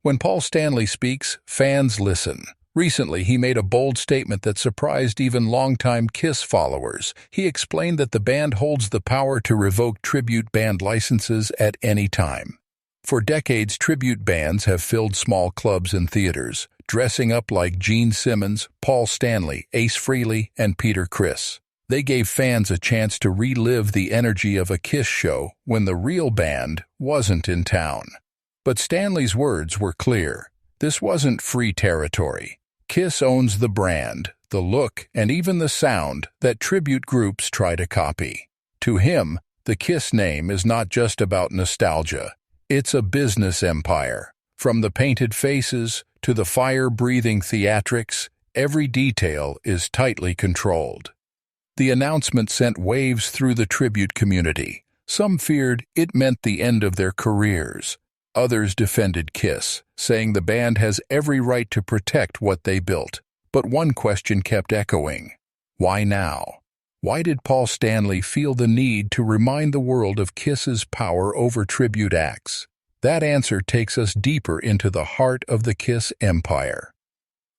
When Paul Stanley speaks, fans listen. Recently, he made a bold statement that surprised even longtime Kiss followers. He explained that the band holds the power to revoke tribute band licenses at any time. For decades, tribute bands have filled small clubs and theaters, dressing up like Gene Simmons, Paul Stanley, Ace Frehley, and Peter Criss. They gave fans a chance to relive the energy of a Kiss show when the real band wasn't in town. But Stanley's words were clear. This wasn't free territory. Kiss owns the brand, the look, and even the sound that tribute groups try to copy. To him, the Kiss name is not just about nostalgia. It's a business empire. From the painted faces to the fire-breathing theatrics, every detail is tightly controlled. The announcement sent waves through the tribute community. Some feared it meant the end of their careers. Others defended Kiss, saying the band has every right to protect what they built. But one question kept echoing. Why now? Why did Paul Stanley feel the need to remind the world of Kiss's power over tribute acts? That answer takes us deeper into the heart of the Kiss empire.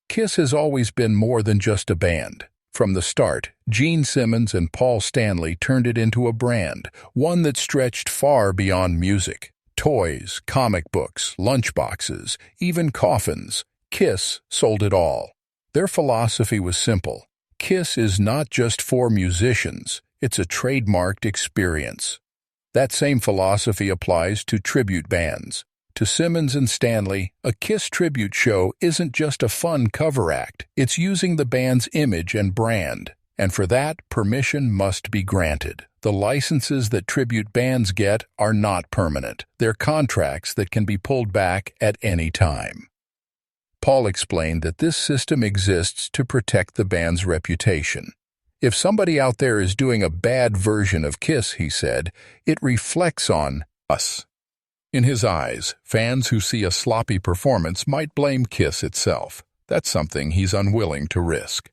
Kiss has always been more than just a band. From the start, Gene Simmons and Paul Stanley turned it into a brand, one that stretched far beyond music. Toys, comic books, lunchboxes, even coffins. Kiss sold it all. Their philosophy was simple. Kiss is not just for musicians, it's a trademarked experience. That same philosophy applies to tribute bands. To Simmons and Stanley, a Kiss tribute show isn't just a fun cover act, it's using the band's image and brand. And for that, permission must be granted. The licenses that tribute bands get are not permanent. They're contracts that can be pulled back at any time. Paul explained that this system exists to protect the band's reputation. If somebody out there is doing a bad version of Kiss, he said, it reflects on us. In his eyes, fans who see a sloppy performance might blame Kiss itself. That's something he's unwilling to risk.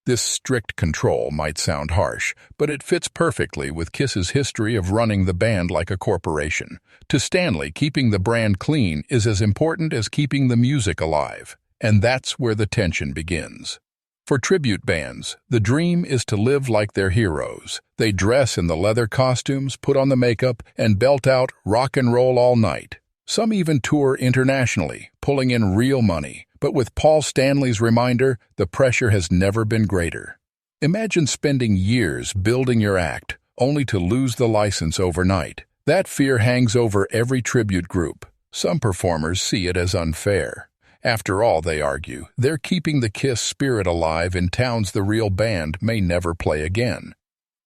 This strict control might sound harsh, but it fits perfectly with Kiss's history of running the band like a corporation. To Stanley, keeping the brand clean is as important as keeping the music alive, and that's where the tension begins. For tribute bands, the dream is to live like their heroes. They dress in the leather costumes, put on the makeup, and belt out rock and roll all night. Some even tour internationally, pulling in real money. But with Paul Stanley's reminder, the pressure has never been greater. Imagine spending years building your act, only to lose the license overnight. That fear hangs over every tribute group. Some performers see it as unfair. After all, they argue, they're keeping the Kiss spirit alive in towns the real band may never play again.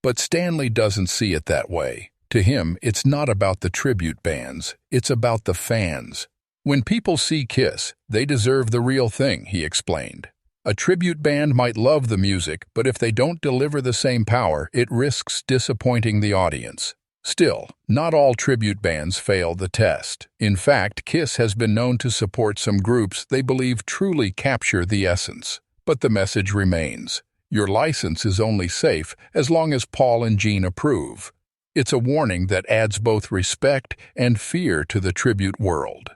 But Stanley doesn't see it that way. To him, it's not about the tribute bands, it's about the fans. When people see Kiss, they deserve the real thing, he explained. A tribute band might love the music, but if they don't deliver the same power, it risks disappointing the audience. Still, not all tribute bands fail the test. In fact, Kiss has been known to support some groups they believe truly capture the essence. But the message remains. Your license is only safe as long as Paul and Gene approve. It's a warning that adds both respect and fear to the tribute world.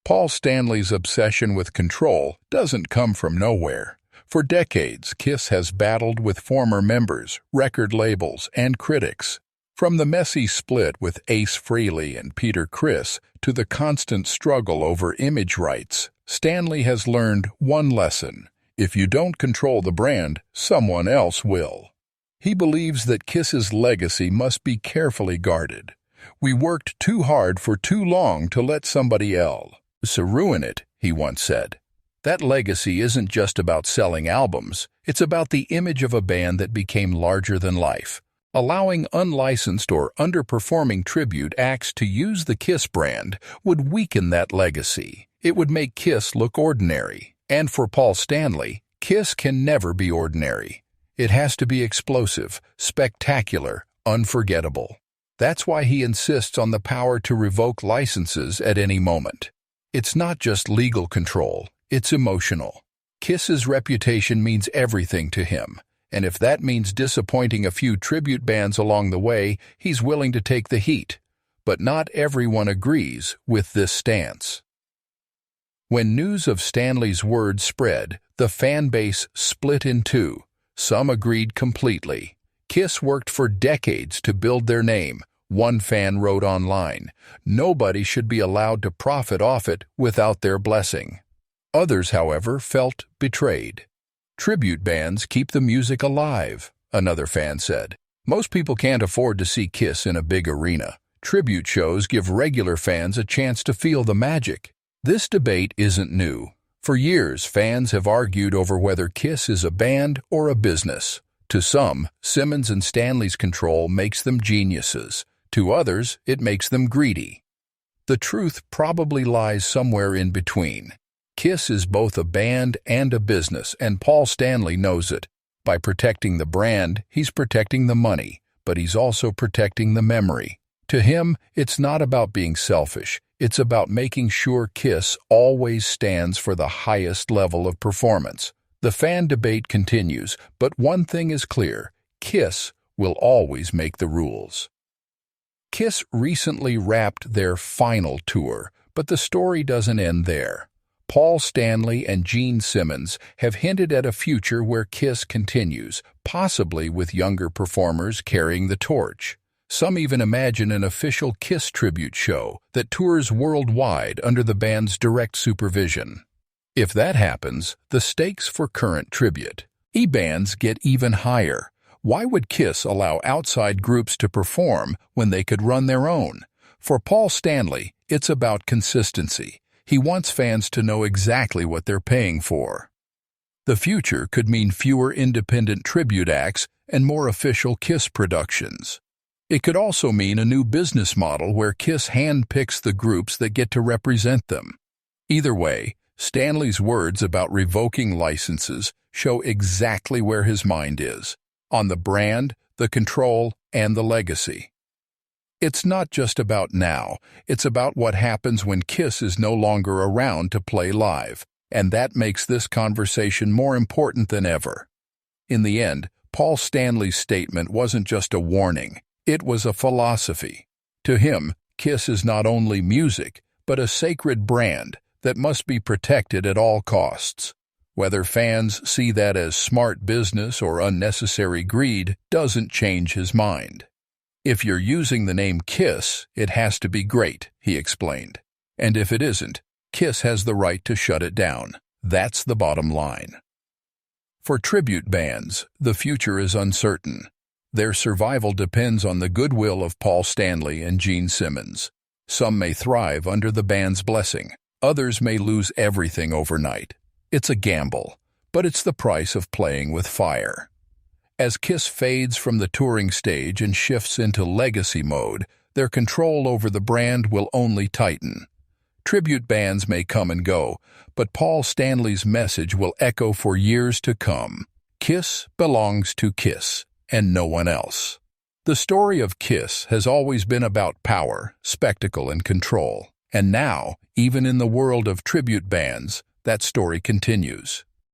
Paul Stanley's obsession with control doesn't come from nowhere. For decades, Kiss has battled with former members, record labels, and critics. From the messy split with Ace Frehley and Peter Criss to the constant struggle over image rights, Stanley has learned one lesson. If you don't control the brand, someone else will. He believes that Kiss's legacy must be carefully guarded. We worked too hard for too long to let somebody else ruin it, he once said. That legacy isn't just about selling albums, it's about the image of a band that became larger than life. Allowing unlicensed or underperforming tribute acts to use the Kiss brand would weaken that legacy. It would make Kiss look ordinary. And for Paul Stanley, Kiss can never be ordinary. It has to be explosive, spectacular, unforgettable. That's why he insists on the power to revoke licenses at any moment. It's not just legal control, it's emotional. Kiss's reputation means everything to him, and if that means disappointing a few tribute bands along the way, he's willing to take the heat. But not everyone agrees with this stance. When news of Stanley's words spread, the fan base split in two. Some agreed completely. Kiss worked for decades to build their name. One fan wrote online, "Nobody should be allowed to profit off it without their blessing." Others, however, felt betrayed. "Tribute bands keep the music alive," another fan said. "Most people can't afford to see Kiss in a big arena. Tribute shows give regular fans a chance to feel the magic." This debate isn't new. For years, fans have argued over whether Kiss is a band or a business. To some, Simmons and Stanley's control makes them geniuses. To others, it makes them greedy. The truth probably lies somewhere in between. Kiss is both a band and a business, and Paul Stanley knows it. By protecting the brand, he's protecting the money, but he's also protecting the memory. To him, it's not about being selfish. It's about making sure Kiss always stands for the highest level of performance. The fan debate continues, but one thing is clear: Kiss will always make the rules. Kiss recently wrapped their final tour, but the story doesn't end there. Paul Stanley and Gene Simmons have hinted at a future where Kiss continues, possibly with younger performers carrying the torch. Some even imagine an official Kiss tribute show that tours worldwide under the band's direct supervision. If that happens, the stakes for current tribute bands get even higher. Why would Kiss allow outside groups to perform when they could run their own? For Paul Stanley, it's about consistency. He wants fans to know exactly what they're paying for. The future could mean fewer independent tribute acts and more official Kiss productions. It could also mean a new business model where Kiss handpicks the groups that get to represent them. Either way, Stanley's words about revoking licenses show exactly where his mind is: on the brand, the control, and the legacy. It's not just about now, it's about what happens when Kiss is no longer around to play live, and that makes this conversation more important than ever. In the end, Paul Stanley's statement wasn't just a warning, it was a philosophy. To him, Kiss is not only music, but a sacred brand that must be protected at all costs. Whether fans see that as smart business or unnecessary greed doesn't change his mind. "If you're using the name Kiss, it has to be great," he explained. "And if it isn't, Kiss has the right to shut it down. That's the bottom line." For tribute bands, the future is uncertain. Their survival depends on the goodwill of Paul Stanley and Gene Simmons. Some may thrive under the band's blessing. Others may lose everything overnight. It's a gamble, but it's the price of playing with fire. As Kiss fades from the touring stage and shifts into legacy mode, their control over the brand will only tighten. Tribute bands may come and go, but Paul Stanley's message will echo for years to come. Kiss belongs to Kiss, and no one else. The story of Kiss has always been about power, spectacle, and control. And now, even in the world of tribute bands, that story continues.